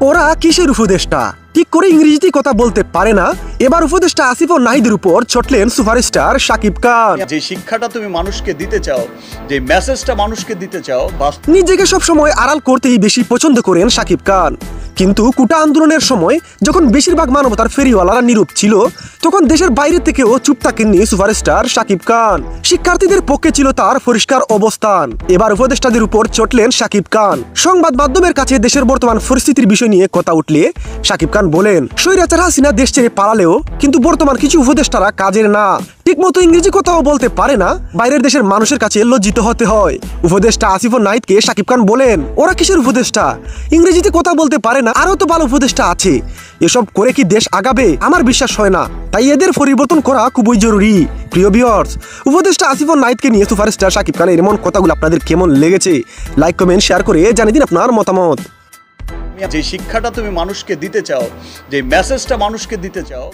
ওরা কিসের উপদেষ্টা ঠিক করে ইংরেজিতে কথা বলতে পারে না। এবার উপদেষ্টা আসিফ ও নাহিদের উপর ছটলেন সুপারস্টার শাকিব খান। যে শিক্ষাটা তুমি মানুষকে দিতে চাও, যে মেসেজটা মানুষকে দিতে চাও, নিজেকে সব সময় আড়াল করতেই বেশি পছন্দ করেন শাকিব খান। কিন্তু কোটা আন্দোলনের সময় যখন বেশিরভাগ মানবতার ফেরিওয়ালারা নীরব ছিল, তখন দেশের বাইরে থেকেও চুপ থাকেননি সুপারস্টার শাকিব খান। শিক্ষার্থীদের পক্ষে ছিল তার পরিষ্কার অবস্থান। এবার উপদেষ্টাদের উপর চটলেন শাকিব খান। সংবাদ মাধ্যমের কাছে দেশের বর্তমান পরিস্থিতির বিষয় নিয়ে কথা উঠলে শাকিব খান বলেন, স্বৈরাচার হাসিনা দেশ ছেড়ে পালালেও কিন্তু বর্তমান কিছু উপদেষ্টারা কাজের না, ঠিকমতো ইংরেজি কথাও বলতে পারে না, বাইরের দেশের মানুষের কাছে লজ্জিত হতে হয়। উপদেষ্টা আসিফ ও নাহিদকে শাকিব খান বলেন, ওরা কিসের উপদেষ্টা, ইংরেজিতে কথা বলতে পারে না, আরো তো ভালো উপদেষ্টা আছে, এসব করে কি দেশ আগাবে? আমার বিশ্বাস হয় না, তাই এদের পরিবর্তন করা খুবই জরুরি। প্রিয় ভিউয়ার্স, উপদেষ্টা আসিফ ও নাহিদকে নিয়ে সুপারস্টার শাকিব খানের এমন কথাগুলো আপনাদের কেমন লেগেছে? লাইক কমেন্ট শেয়ার করে জানিয়ে দিন আপনার মতামত। যে শিক্ষাটা তুমি মানুষকে দিতে চাও, যে মেসেজটা মানুষকে দিতে চাও